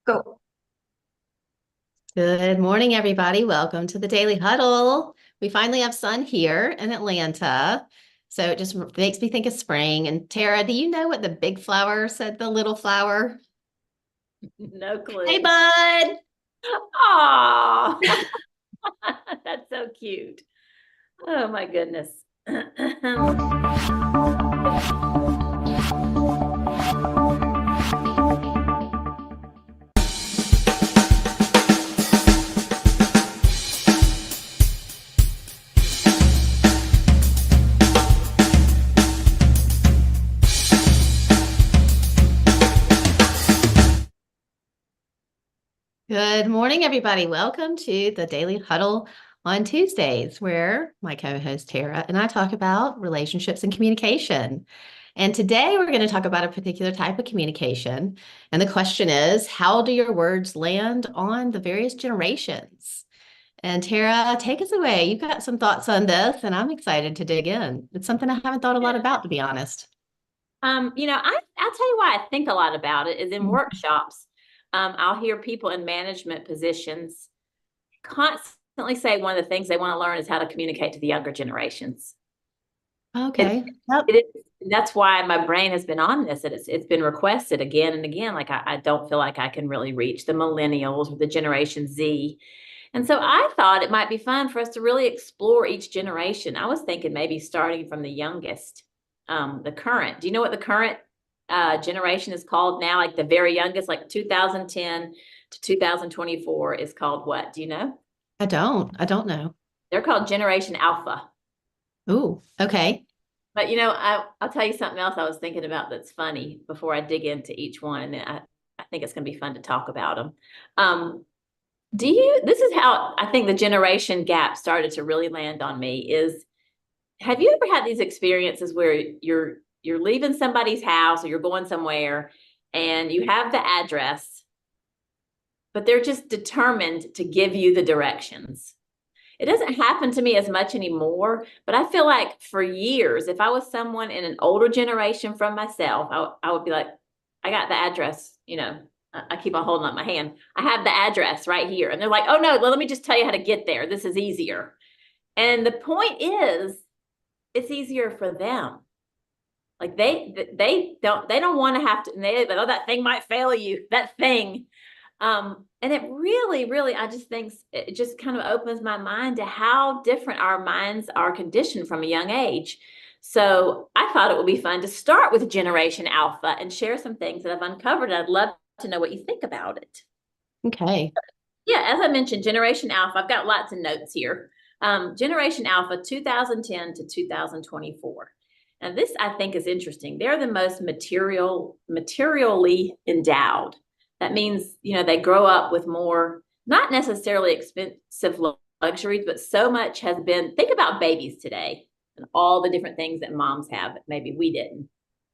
Go. Good morning, everybody. Welcome to the Daily Huddle. We finally have sun here in Atlanta, so it just makes me think of spring. And Tara, do you know what the big flower said to the little flower? No Hey, clue. bud. Oh, that's so cute. Oh my goodness. Good morning, everybody. Welcome to the Daily Huddle on Tuesdays, where my co-host Tara and I talk about relationships and communication. And today we're going to talk about a particular type of communication. And the question is, how do your words land on the various generations? And Tara, take us away. You've got some thoughts on this, and I'm excited to dig in. It's something I haven't thought a lot about, to be honest. I'll tell you why I think a lot about it is in Mhm. workshops. I'll hear people in management positions constantly say one of the things they want to learn is how to communicate to the younger generations. And Okay. Yep. it is, that's why my brain has been on this. And it's been requested again and again. Like I don't feel like I can really reach the millennials or the Generation Z. And so I thought it might be fun for us to really explore each generation. I was thinking maybe starting from the youngest, the current. Do you know what the current generation is called now? Like the very youngest, like 2010 to 2024 is called what? Do you know? I don't know. They're called Generation Alpha. Ooh, okay. But I'll tell you something else I was thinking about that's funny before I dig into each one. And I think it's going to be fun to talk about them. This is how I think the generation gap started to really land on me is, have you ever had these experiences where you're leaving somebody's house or you're going somewhere and you have the address, but they're just determined to give you the directions? It doesn't happen to me as much anymore, but I feel like for years, if I was someone in an older generation from myself, I would be like, I got the address, I keep on holding up my hand. I have the address right here. And they're like, oh no, let me just tell you how to get there. This is easier. And the point is, it's easier for them. Like they don't want to have to, and oh, that thing might fail you, that thing. And it really, really, I just think it just kind of opens my mind to how different our minds are conditioned from a young age. So I thought it would be fun to start with Generation Alpha and share some things that I've uncovered. I'd love to know what you think about it. Okay. Yeah, as I mentioned, Generation Alpha, I've got lots of notes here. Generation Alpha, 2010 to 2024. And this I think is interesting. They're the most materially endowed. That means, they grow up with more, not necessarily expensive luxuries, but so much has been, think about babies today and all the different things that moms have that maybe we didn't.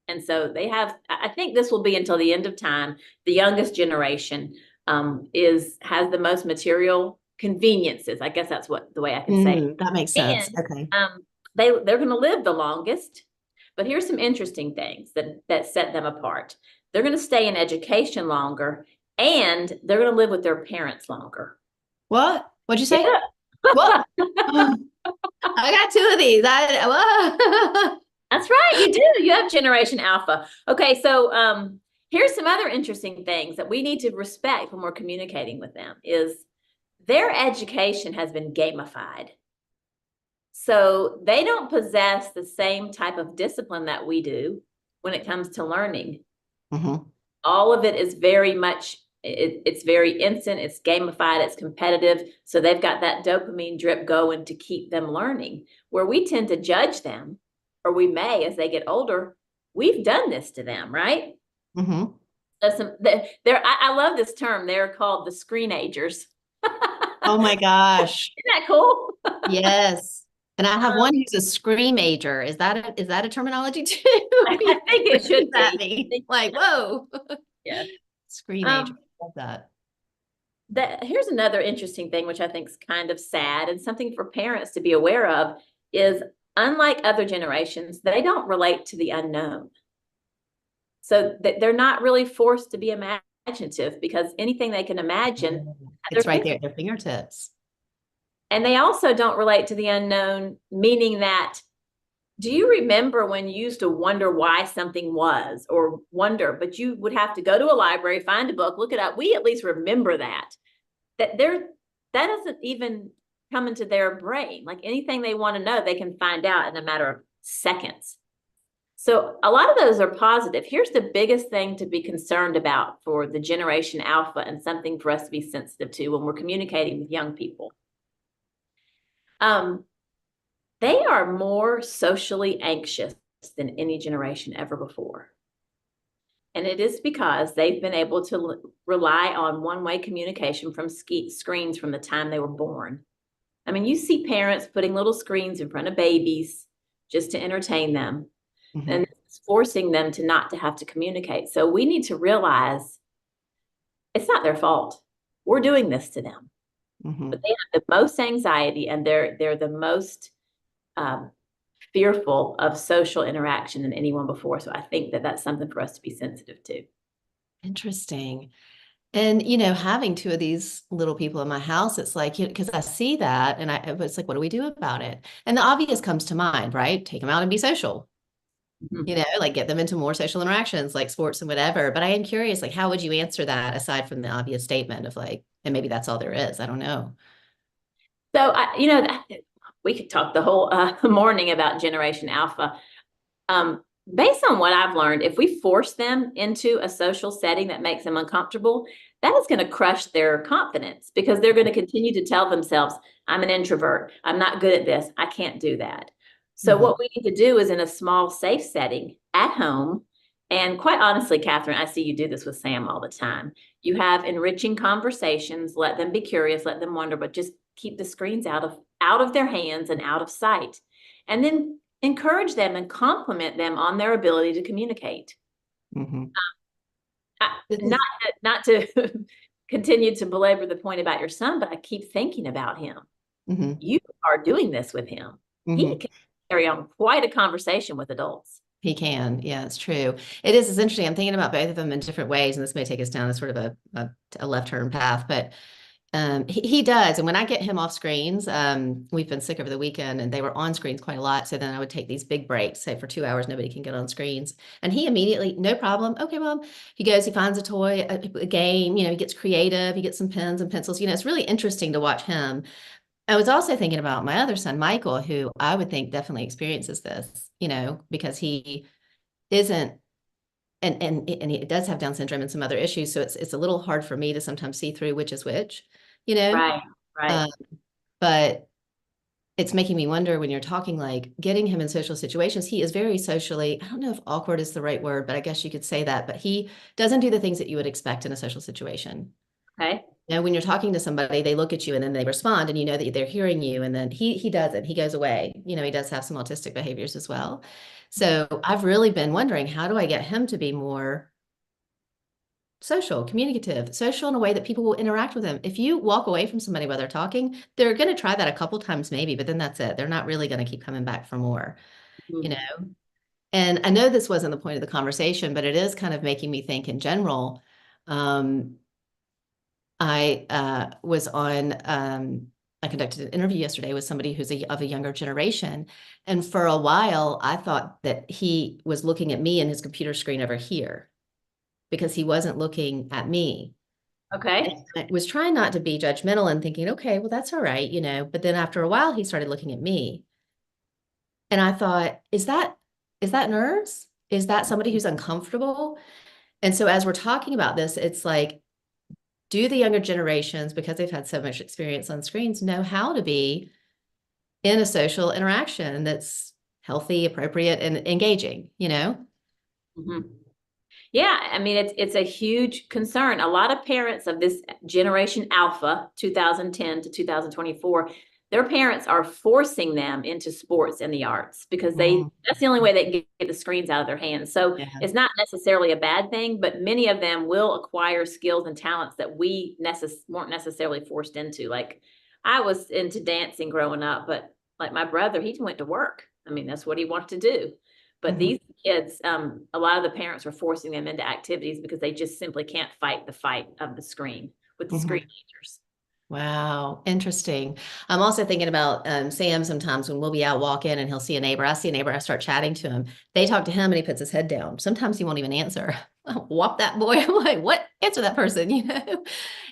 And so they have, I think this will be until the end of time, the youngest generation has the most material conveniences. I guess that's what the way I can say That makes it. sense. And Okay. they're going to live the longest. But here's some interesting things that set them apart. They're going to stay in education longer, and they're going to live with their parents longer. What? What'd you say? Yeah. What? I got two of these. What? That's right. You do. You have Generation Alpha. Okay, so here's some other interesting things that we need to respect when we're communicating with them is their education has been gamified. So they don't possess the same type of discipline that we do when it comes to learning. Mhm. All of it is very much, it's very instant, it's gamified, it's competitive. So they've got that dopamine drip going to keep them learning. Where we tend to judge them, or we may as they get older, we've done this to them, right? Mhm. I love this term. They're called the screenagers. Oh my gosh. Isn't that cool? Yes. And I have one Um, who's a screamager. Is that a terminology too? I think What it does should that be. mean? Like, whoa. Yeah. Screamager. Um, Love that. here's another interesting thing, which I think is kind of sad and something for parents to be aware of is unlike other generations, they don't relate to the unknown. So they're not really forced to be imaginative because anything they can imagine, It's right there at their fingertips. and they also don't relate to the unknown, meaning that, do you remember when you used to wonder why something was, or wonder, but you would have to go to a library, find a book, look it up. We at least remember that that doesn't even come into their brain. Like anything they want to know, they can find out in a matter of seconds. So a lot of those are positive. Here's the biggest thing to be concerned about for the Generation Alpha, and something for us to be sensitive to when we're communicating with young people. They are more socially anxious than any generation ever before. And it is because they've been able to rely on one-way communication from screens from the time they were born. I mean, you see parents putting little screens in front of babies just to entertain them. Mm-hmm. And it's forcing them to not to have to communicate. So we need to realize it's not their fault. We're doing this to them. Mm-hmm. But they have the most anxiety, and they're the most fearful of social interaction than anyone before. So I think that that's something for us to be sensitive to. Interesting. And, you know, having two of these little people in my house, it's like, because I see that, and it's like, what do we do about it? And the obvious comes to mind, right? Take them out and be social. Mm-hmm. You know, like get them into more social interactions, like sports and whatever. But I am curious, like, how would you answer that aside from the obvious statement of like, and maybe that's all there is? I don't know. So, we could talk the whole morning about Generation Alpha. Based on what I've learned, if we force them into a social setting that makes them uncomfortable, that is going to crush their confidence, because they're going to continue to tell themselves, I'm an introvert, I'm not good at this, I can't do that. So mm-hmm. What we need to do is in a small, safe setting at home. And quite honestly, Kathryn, I see you do this with Sam all the time. You have enriching conversations, let them be curious, let them wonder, but just keep the screens out of their hands and out of sight. And then encourage them and compliment them on their ability to communicate. Mm-hmm. Not to continue to belabor the point about your son, but I keep thinking about him. Mm-hmm. You are doing this with him. Mm-hmm. He can carry on quite a conversation with adults. He can. Yeah, it's true. It's interesting. I'm thinking about both of them in different ways, and this may take us down a sort of a left turn path, but he does. And when I get him off screens, we've been sick over the weekend and they were on screens quite a lot. So then I would take these big breaks, say for 2 hours, nobody can get on screens. And he immediately, no problem. Okay, Mom. He goes, he finds a toy, a game, you know, he gets creative, he gets some pens and pencils. You know, it's really interesting to watch him. I was also thinking about my other son, Michael, who I would think definitely experiences this, you know, because he isn't, and he does have Down syndrome and some other issues. So it's a little hard for me to sometimes see through which is which, you know? Right. But it's making me wonder, when you're talking, like getting him in social situations, he is very socially, I don't know if awkward is the right word, but I guess you could say that, but he doesn't do the things that you would expect in a social situation. Okay. Now, when you're talking to somebody, they look at you and then they respond, and you know that they're hearing you, and then he doesn't, he goes away. You know, he does have some autistic behaviors as well. So I've really been wondering, how do I get him to be more social, communicative, social in a way that people will interact with him? If you walk away from somebody while they're talking, they're going to try that a couple times maybe, but then that's it. They're not really going to keep coming back for more, you know? And I know this wasn't the point of the conversation, but it is kind of making me think in general. I was on, I conducted an interview yesterday with somebody who's of a younger generation. And for a while, I thought that he was looking at me and his computer screen over here, because he wasn't looking at me. Okay. And I was trying not to be judgmental and thinking, okay, well, that's all right, you know, but then after a while, he started looking at me. And I thought, is that nerves? Is that somebody who's uncomfortable? And so as we're talking about this, it's like, do the younger generations, because they've had so much experience on screens, know how to be in a social interaction that's healthy, appropriate, and engaging, you know? Mm-hmm. Yeah, I mean, it's a huge concern. A lot of parents of this Generation Alpha, 2010 to 2024, their parents are forcing them into sports and the arts, because that's the only way they can get the screens out of their hands. So It's not necessarily a bad thing, but many of them will acquire skills and talents that we weren't necessarily forced into. Like, I was into dancing growing up, but like my brother, he went to work. I mean, that's what he wanted to do. But these kids, a lot of the parents were forcing them into activities because they just simply can't fight the fight of the screen with the Mhm. screenagers. Wow, interesting. I'm also thinking about Sam sometimes when we'll be out walking and he'll see a neighbor. I see a neighbor, I start chatting to him. They talk to him and he puts his head down. Sometimes he won't even answer. Whop that boy. I'm like, what? Answer that person, you know?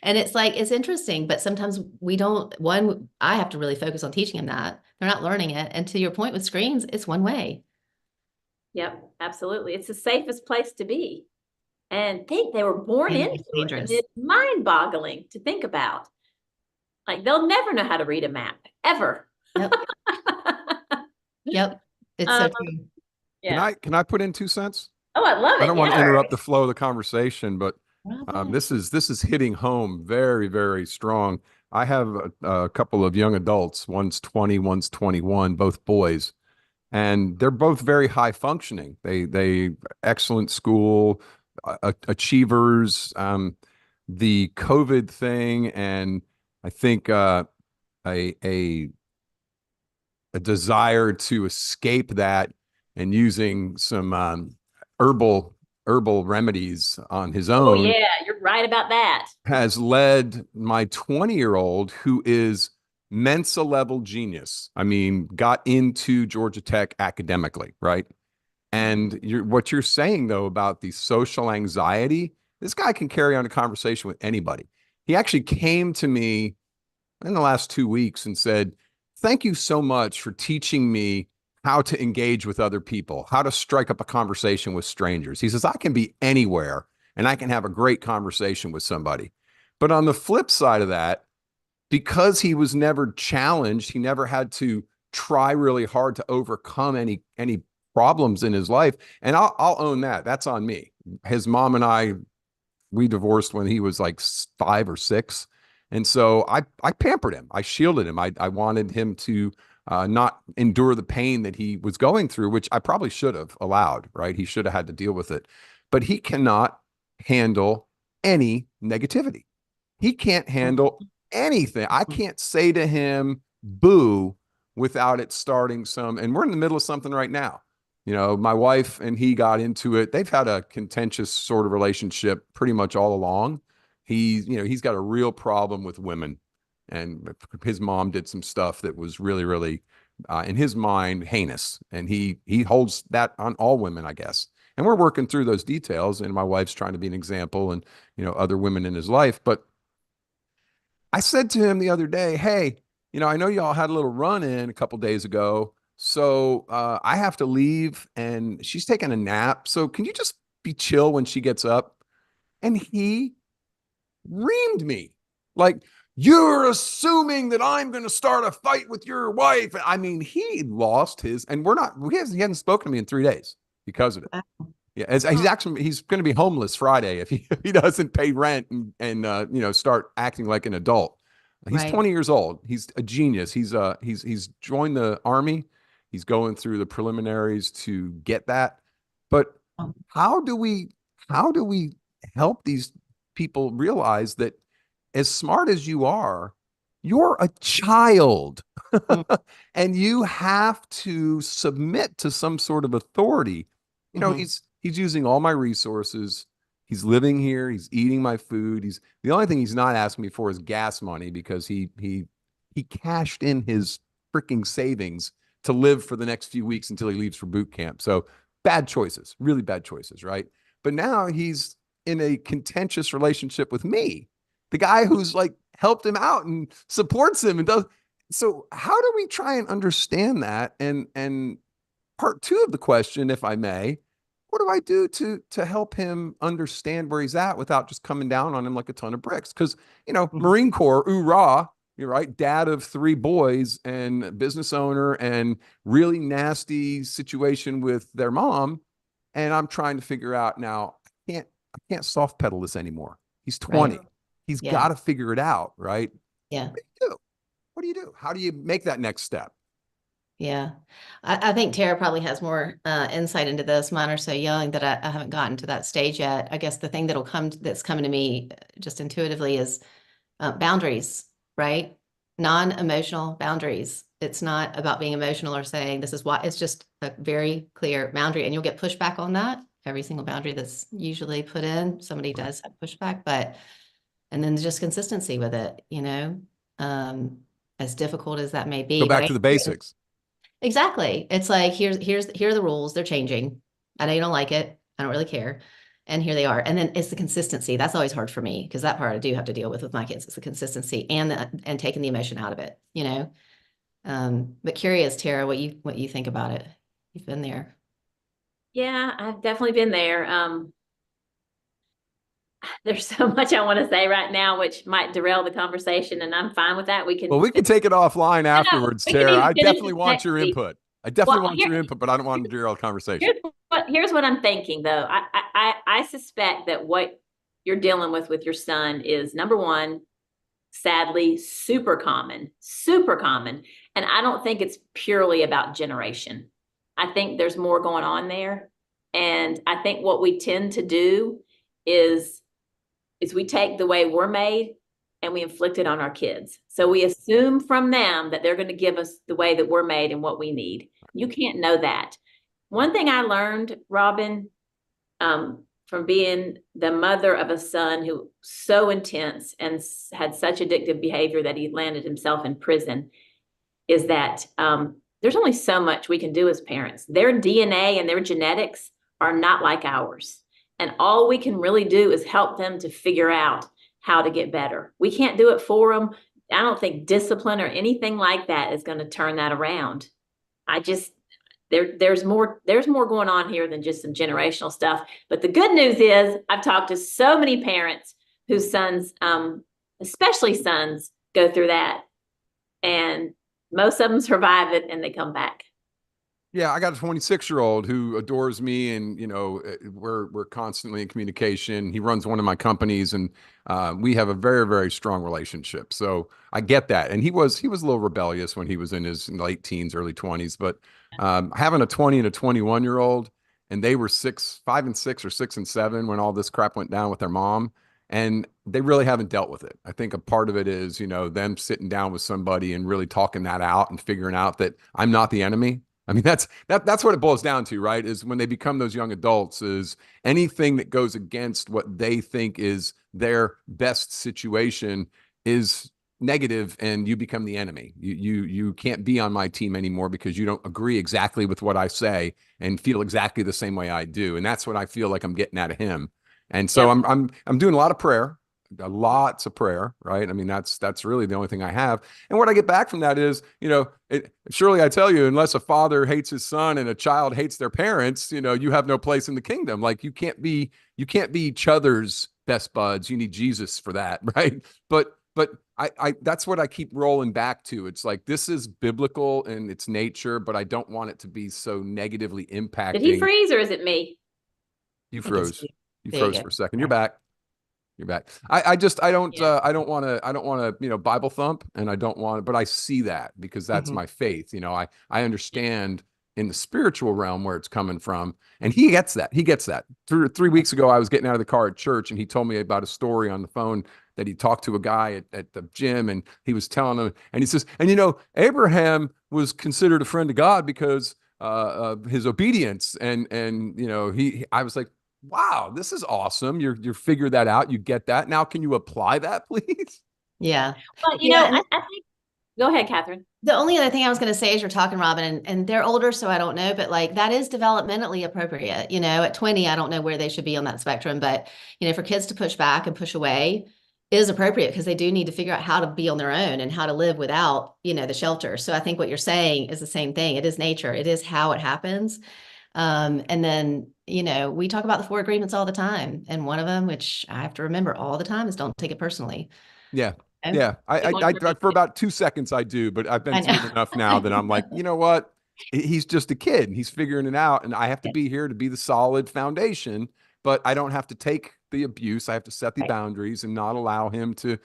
And it's like, it's interesting, but sometimes we don't, one, I have to really focus on teaching him that. They're not learning it. And to your point with screens, it's one way. Yep, absolutely. It's the safest place to be. And think they were born And into it's it. I mean, dangerous. it's mind-boggling to think about. Like they'll never know how to read a map, ever. Yep. Yep. It's Um, so true. Can yeah. I put in 2 cents? Oh, I love I it. don't want to Yeah. interrupt the flow of the conversation, but Bravo. this is hitting home very, very strong. I have a couple of young adults. One's 20, one's 21, both boys, and they're both very high functioning. They excellent school, achievers. The COVID thing, and I think a a a desire to escape that and using some herbal remedies on his Oh, own yeah. You're right about that. has led my 20-year-old, who is Mensa level genius. I mean, got into Georgia Tech academically, right? And what you're saying though about the social anxiety, this guy can carry on a conversation with anybody. He actually came to me in the last 2 weeks and said, "Thank you so much for teaching me how to engage with other people, how to strike up a conversation with strangers." He says, "I can be anywhere and I can have a great conversation with somebody." But on the flip side of that, because he was never challenged, he never had to try really hard to overcome any problems in his life. And I'll own that. That's on me. His mom and I, we divorced when he was like 5 or 6. And so I pampered him. I shielded him. I wanted him to not endure the pain that he was going through, which I probably should have allowed, right? He should have had to deal with it. But he cannot handle any negativity. He can't handle anything. I can't say to him, boo, without it starting some, and we're in the middle of something right now. You know, my wife and he got into it. They've had a contentious sort of relationship pretty much all along. He's got a real problem with women, and his mom did some stuff that was really, really, in his mind, heinous. And he holds that on all women, I guess. And we're working through those details. And my wife's trying to be an example, and other women in his life. But I said to him the other day, "Hey, I know y'all had a little run in a couple days ago. So I have to leave and she's taking a nap. So can you just be chill when she gets up?" And he reamed me like, "You're assuming that I'm going to start a fight with your wife." I mean, he lost his, and he hasn't spoken to me in 3 days because of it. Yeah, he's going to be homeless Friday if he doesn't pay rent and start acting like an adult. He's Right. 20 years old. He's a genius. He's joined the army. He's going through the preliminaries to get that. But Oh, how do we help these people realize that as smart as you are, you're a child mm, and you have to submit to some sort of authority. mhm. He's using all my resources. He's living here. He's eating my food. The only thing he's not asking me for is gas money because he cashed in his freaking savings to live for the next few weeks until he leaves for boot camp. So bad choices, really bad choices, right? But now he's in a contentious relationship with me, the guy who's like helped him out and supports him and does. So how do we try and understand that? And part two of the question, if I may, what do I do to help him understand where he's at without just coming down on him like a ton of bricks? Because Mhm. Marine Corps, hoorah, you're right, dad of 3 boys and business owner, and really nasty situation with their mom. And I'm trying to figure out now, I can't soft pedal this anymore. He's Right. 20. He's Yeah. got to figure it out, right? Yeah. What do you do? What do you do? How do you make that next step? Yeah. I think Tara probably has more insight into this. Mine are so young that I haven't gotten to that stage yet. I guess the thing that's coming to me just intuitively is boundaries, right? non-emotional boundaries. It's not about being emotional or saying this is why. It's just a very clear boundary, and you'll get pushback on that. Every single boundary that's usually put in, somebody does have pushback, and then just consistency with it, as difficult as that may be. Go back to the basics. Exactly. It's like, here are the rules. They're changing. I know you don't like it. I don't really care. And here they are. And then it's the consistency. That's always hard for me, because that part I do have to deal with my kids. It's the consistency and taking the emotion out of it, But curious, Tara, what you think about it. You've been there. Yeah, I've definitely been there. There's so much I want to say right now, which might derail the conversation, and I'm fine with that. We can take it offline afterwards, Tara. I definitely want your input. I definitely want your input, but I don't want to derail the conversation. Here's what I'm thinking, though. I suspect that what you're dealing with your son is, number one, sadly, super common. And I don't think it's purely about generation. I think there's more going on there. And I think what we tend to do is we take the way we're made and we inflict it on our kids. So we assume from them that they're going to give us the way that we're made and what we need. You can't know that. One thing I learned, Robin, from being the mother of a son who so intense and had such addictive behavior that he landed himself in prison, is that there's only so much we can do as parents. Their DNA and their genetics are not like ours. And all we can really do is help them to figure out how to get better. We can't do it for them. I don't think discipline or anything like that is going to turn that around. There's more going on here than just some generational stuff. But the good news is I've talked to so many parents whose sons, especially sons, go through that. And most of them survive it and they come back. Yeah, I got a 26-year-old who adores me, and we're constantly in communication. He runs one of my companies, and we have a very, very strong relationship. So I get that. And he was a little rebellious when he was in his late teens, early 20s. But having a 20 and a 21-year-old, and they were 5 and 6 or 6 and 7 when all this crap went down with their mom, and they really haven't dealt with it. I think a part of it is them sitting down with somebody and really talking that out and figuring out that I'm not the enemy. I mean, that's what it boils down to, right? Is when they become those young adults, is anything that goes against what they think is their best situation is negative, and you become the enemy. You can't be on my team anymore because you don't agree exactly with what I say and feel exactly the same way I do. And that's what I feel like I'm getting out of him. And so I'm doing a lot of prayer. Lots of prayer, right? I mean, that's really the only thing I have. And what I get back from that is, surely I tell you, unless a father hates his son and a child hates their parents, you have no place in the kingdom. Like you can't be each other's best buds. You need Jesus for that, right? But I that's what I keep rolling back to. It's like, this is biblical in its nature, but I don't want it to be so negatively impacting. Did he freeze, or is it me? You froze. You froze for a second. You're back. You're back. I don't want to, Bible thump, and I don't want to, but I see that because that's my faith. I understand in the spiritual realm where it's coming from, and he gets that. He gets that. 3 weeks ago, I was getting out of the car at church, and he told me about a story on the phone that he talked to a guy at the gym, and he was telling him, and he says, and Abraham was considered a friend of God because of his obedience, and I was like, wow, this is awesome. You're figured that out. You get that. Now, can you apply that, please? Yeah. Well, I think, go ahead, Kathryn. The only other thing I was going to say is, you're talking, Robin, and they're older, so I don't know, but like that is developmentally appropriate. At 20, I don't know where they should be on that spectrum, but for kids to push back and push away is appropriate, because they do need to figure out how to be on their own and how to live without, the shelter. So I think what you're saying is the same thing. It is nature. It is how it happens. And then, we talk about the 4 agreements all the time. And one of them, which I have to remember all the time, is don't take it personally. Yeah. Yeah. I for about 2 seconds I do, but I've been through it enough now that I'm like, you know what? He's just a kid and he's figuring it out. And I have to be here to be the solid foundation, but I don't have to take the abuse. I have to set the boundaries and not allow him to,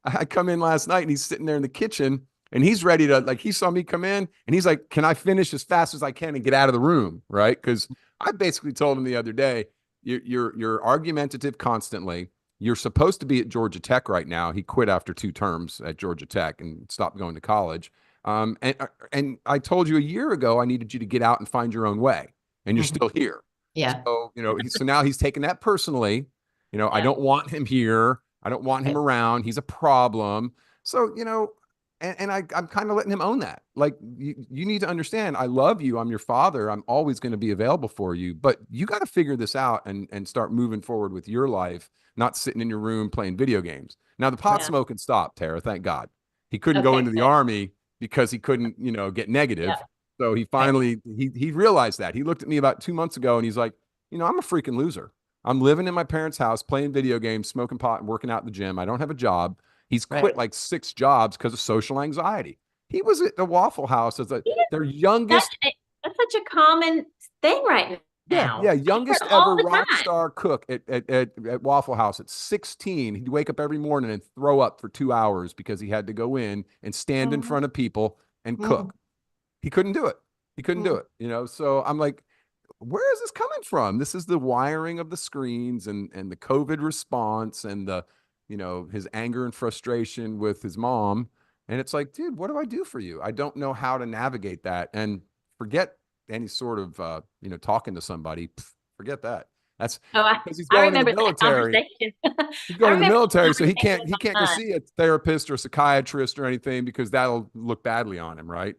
I come in last night and he's sitting there in the kitchen, and he's ready to, like, he saw me come in and he's like, can I finish as fast as I can and get out of the room? Right. Because I basically told him the other day, you're argumentative constantly. you're supposed to be at Georgia Tech right now. He quit after 2 terms at Georgia Tech and stopped going to college. And I told you a year ago I needed you to get out and find your own way, and you're still here. Yeah. So, so now he's taking that personally. I don't want him here. I don't want him around. He's a problem. So, and I'm kind of letting him own that. Like, you need to understand, I love you. I'm your father. I'm always going to be available for you, but you got to figure this out and start moving forward with your life, not sitting in your room playing video games. Now, the pot smoking stopped, Tara, thank God. He couldn't go into the Army because he couldn't, get negative. Yeah. So he finally, he realized that. He looked at me about 2 months ago and he's like, I'm a freaking loser. I'm living in my parents' house, playing video games, smoking pot, and working out in the gym. I don't have a job. He's quit like 6 jobs because of social anxiety. He was at the Waffle House as their youngest. That's such a common thing right now. Yeah, youngest ever rock star cook at Waffle House at 16. He'd wake up every morning and throw up for 2 hours because he had to go in and stand in front of people and cook. He couldn't do it. He couldn't do it. So I'm like, where is this coming from? This is the wiring of the screens and the COVID response and the, his anger and frustration with his mom. And it's like, dude, what do I do for you? I don't know how to navigate that. And forget any sort of, talking to somebody. Forget that. That's because he's going in the military. He's going in the military, so he can't go see a therapist or a psychiatrist or anything because that'll look badly on him, right?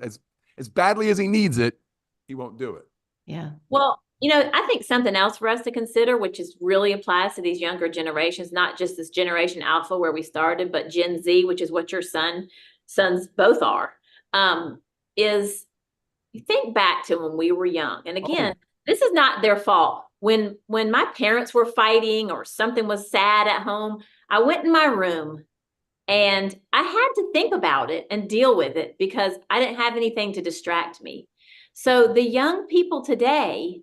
As badly as he needs it, he won't do it. Yeah. Well, I think something else for us to consider, which is really applies to these younger generations, not just this generation alpha where we started, but Gen Z, which is what your sons both are, is you think back to when we were young. And again, this is not their fault. When my parents were fighting or something was sad at home, I went in my room and I had to think about it and deal with it because I didn't have anything to distract me. So the young people today,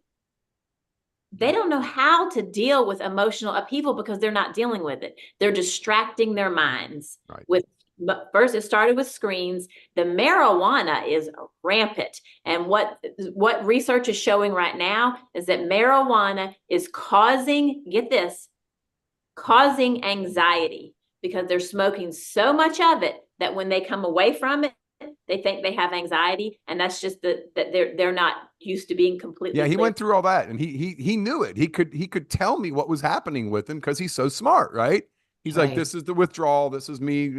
they don't know how to deal with emotional upheaval because they're not dealing with it. They're distracting their minds with, first it started with screens. The marijuana is rampant. And what research is showing right now is that marijuana is causing anxiety because they're smoking so much of it that when they come away from it, they think they have anxiety, and that's just that they're not used to being completely. Yeah, he went through all that, and he knew it. He could tell me what was happening with him because he's so smart, right? He's like, this is the withdrawal. This is me.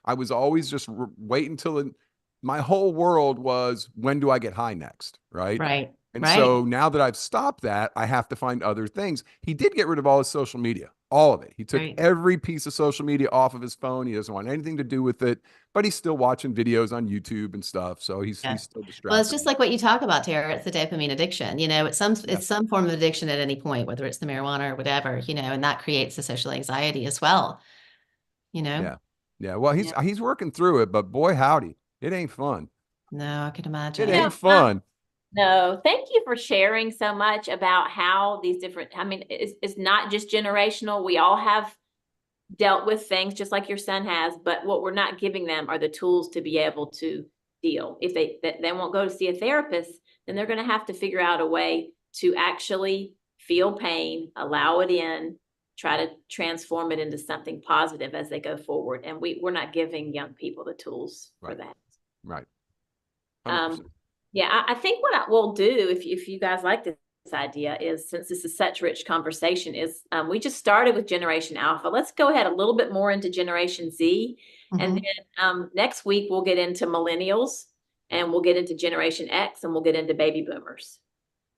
I was always just wait until my whole world was, when do I get high next, right? Right. And so now that I've stopped that, I have to find other things. He did get rid of all his social media, all of it. He took every piece of social media off of his phone. He doesn't want anything to do with it, but he's still watching videos on YouTube and stuff. So he's still distracted. Well, it's just like what you talk about, Tara. It's the dopamine addiction. It's some form of addiction at any point, whether it's the marijuana or whatever, and that creates the social anxiety as well. Yeah. Well, he's working through it, but boy, howdy, it ain't fun. No, I can imagine. It ain't fun. No, thank you for sharing so much about how these different, it's not just generational. We all have dealt with things just like your son has, but what we're not giving them are the tools to be able to deal. If they won't go to see a therapist, then they're going to have to figure out a way to actually feel pain, allow it in, try to transform it into something positive as they go forward. And we're not giving young people the tools for that. Right. 100%. Yeah, I think what we'll do, if you guys like this idea, is, since this is such rich conversation, is we just started with Generation Alpha. Let's go ahead a little bit more into Generation Z. And then next week we'll get into Millennials, and we'll get into Generation X, and we'll get into Baby Boomers.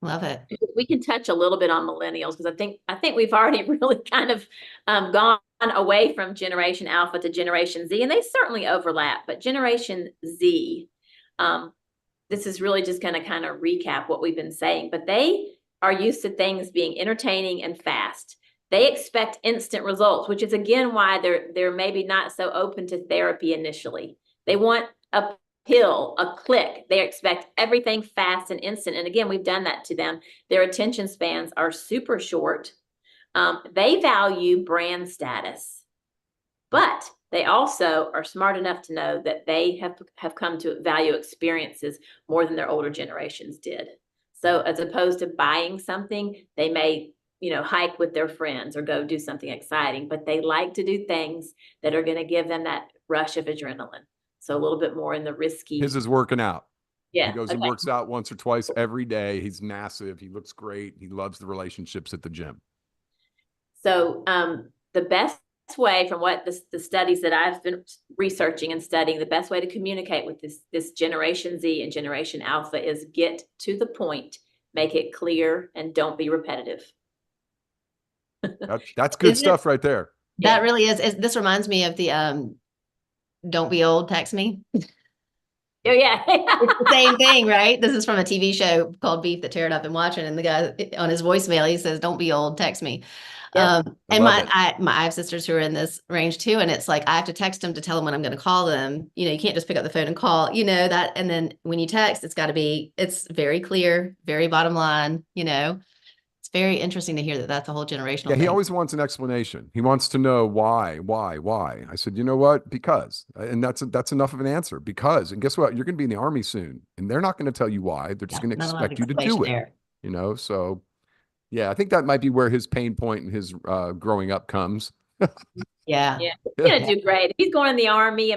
Love it. We can touch a little bit on Millennials because I think we've already really kind of gone away from Generation Alpha to Generation Z, and they certainly overlap. But Generation Z, this is really just going to kind of recap what we've been saying, but they are used to things being entertaining and fast. They expect instant results, which is again why they're maybe not so open to therapy initially. They want a pill, a click. They expect everything fast and instant. And again, we've done that to them. Their attention spans are super short. They value brand status, but they also are smart enough to know that they have come to value experiences more than their older generations did. So as opposed to buying something, they may, hike with their friends or go do something exciting, but they like to do things that are going to give them that rush of adrenaline. So a little bit more in the risky. His is working out. Yeah. He goes and works out once or twice every day. He's massive. He looks great. He loves the relationships at the gym. So the best way, from what the studies that I've been researching and studying, the best way to communicate with this Generation Z and Generation Alpha is get to the point, make it clear, and don't be repetitive. That's good stuff right there. That really is. This reminds me of the don't be old, text me. Oh, yeah. It's the same thing, right? This is from a TV show called Beef that Tara and I've been watching, and the guy on his voicemail, he says, "Don't be old, text me." Yep. And I have sisters who are in this range too, and it's like I have to text them to tell them when I'm going to call them. You can't just pick up the phone and call. That, and then when you text, it's very clear, very bottom line. It's very interesting to hear that that's a whole generational thing. He always wants an explanation. He wants to know why. I said, you know what? Because, and that's enough of an answer. Because, and guess what? You're going to be in the Army soon, and they're not going to tell you why. They're just going to expect you to do it. So yeah, I think that might be where his pain point and his growing up comes. Yeah. He's going to do great. If he's going in the Army,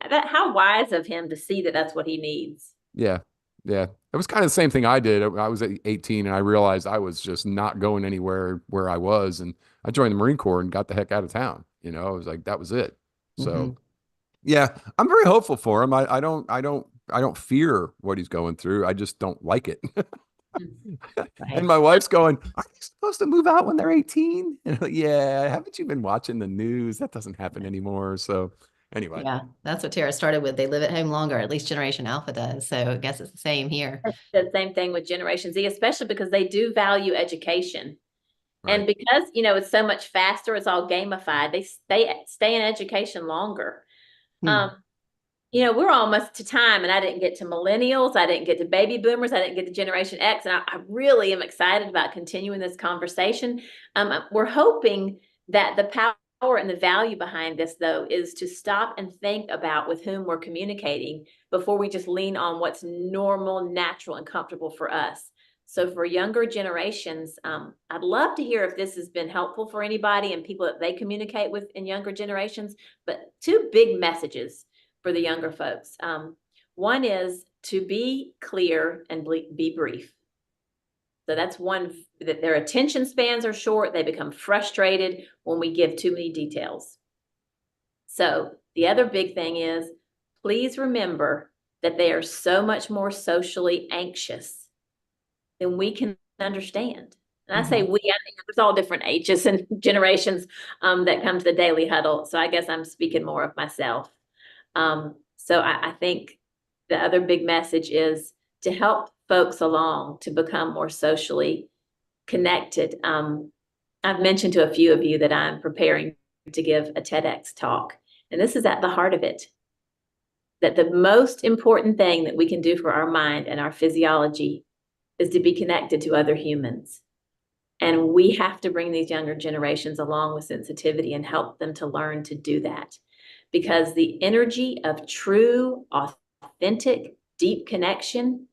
how wise of him to see that that's what he needs. Yeah. It was kind of the same thing I did. I was 18 and I realized I was just not going anywhere where I was. And I joined the Marine Corps and got the heck out of town. I was like, that was it. So yeah, I'm very hopeful for him. I don't fear what he's going through. I just don't like it. And my wife's going, "Are they supposed to move out when they're 18?" And I'm like, yeah, haven't you been watching the news? That doesn't happen anymore. So anyway. Yeah, that's what Tara started with. They live at home longer, at least Generation Alpha does. So I guess it's the same here. It's the same thing with Generation Z, especially because they do value education. Right. And because, it's so much faster, it's all gamified. They stay in education longer. We're almost to time, and I didn't get to millennials. I didn't get to baby boomers. I didn't get to Generation X. And I really am excited about continuing this conversation. We're hoping that the power and the value behind this, though, is to stop and think about with whom we're communicating before we just lean on what's normal, natural, and comfortable for us. So for younger generations, I'd love to hear if this has been helpful for anybody and people that they communicate with in younger generations. But two big messages for the younger folks. One is to be clear and be brief. So that's one, that their attention spans are short. They become frustrated when we give too many details. So the other big thing is, please remember that they are so much more socially anxious than we can understand. And I say we, there's all different ages and generations that come to the Daily Huddle. So I guess I'm speaking more of myself. So I think the other big message is to help folks along to become more socially connected. I've mentioned to a few of you that I'm preparing to give a TEDx talk, and this is at the heart of it, that the most important thing that we can do for our mind and our physiology is to be connected to other humans. And we have to bring these younger generations along with sensitivity and help them to learn to do that. Because the energy of true, authentic, deep connection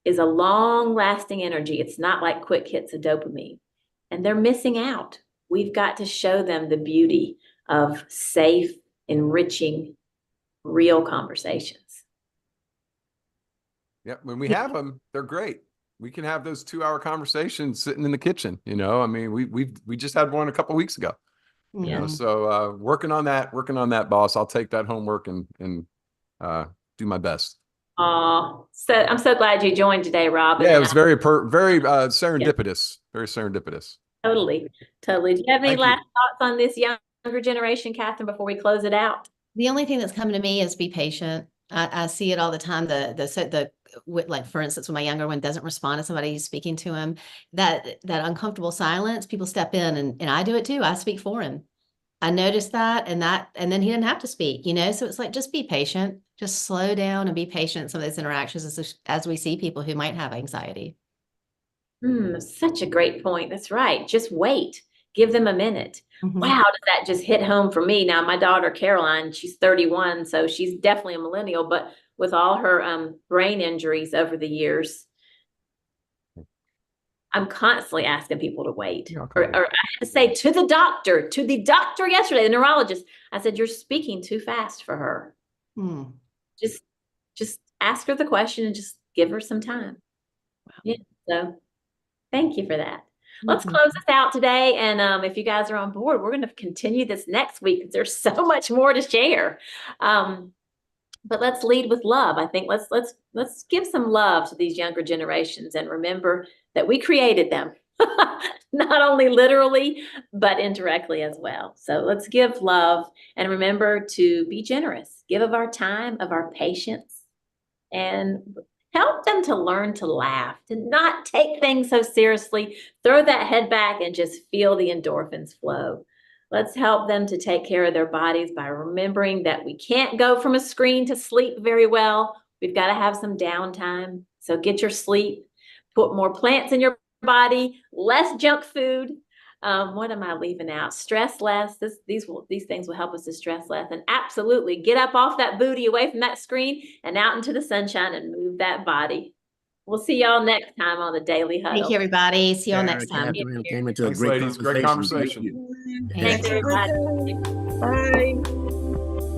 is a long-lasting energy. It's not like quick hits of dopamine. And they're missing out. We've got to show them the beauty of safe, enriching, real conversations. Yeah, when we have them, they're great. We can have those 2-hour conversations sitting in the kitchen. We just had one a couple of weeks ago. So working on that, boss. I'll take that homework and do my best. So I'm so glad you joined today, Rob. Yeah, it was very serendipitous. Yeah. Very serendipitous. Totally. Do you have any last thoughts on this younger generation, Kathryn, before we close it out? The only thing that's coming to me is be patient. I see it all the time. Like, for instance, when my younger one doesn't respond to somebody who's speaking to him, that uncomfortable silence, people step in, and I do it too. I speak for him. I noticed that, and then he didn't have to speak, so it's like, just be patient, just slow down and be patient in some of those interactions as we see people who might have anxiety. Such a great point. That's right. Just wait. Give them a minute. Wow, does that just hit home for me? Now, my daughter, Caroline, she's 31, so she's definitely a millennial, but with all her brain injuries over the years, I'm constantly asking people to wait. Yeah, Or I had to say to the doctor yesterday, the neurologist, I said, you're speaking too fast for her. Just ask her the question and just give her some time. Wow. Yeah. So thank you for that. Let's close this out today. And if you guys are on board, we're going to continue this next week because there's so much more to share. But let's lead with love. I think let's give some love to these younger generations and remember that we created them, not only literally, but indirectly as well. So let's give love and remember to be generous, give of our time, of our patience, and help them to learn to laugh, to not take things so seriously, throw that head back and just feel the endorphins flow. Let's help them to take care of their bodies by remembering that we can't go from a screen to sleep very well. We've got to have some downtime. So get your sleep, put more plants in your body, less junk food. What am I leaving out? Stress less. These things will help us to stress less. And absolutely get up off that booty, away from that screen and out into the sunshine and move that body. We'll see y'all next time on the Daily Huddle. Thank you, everybody. See y'all next time. Kathryn came into Thanks, a great ladies. Great conversation. conversation. Thanks, everybody. Bye.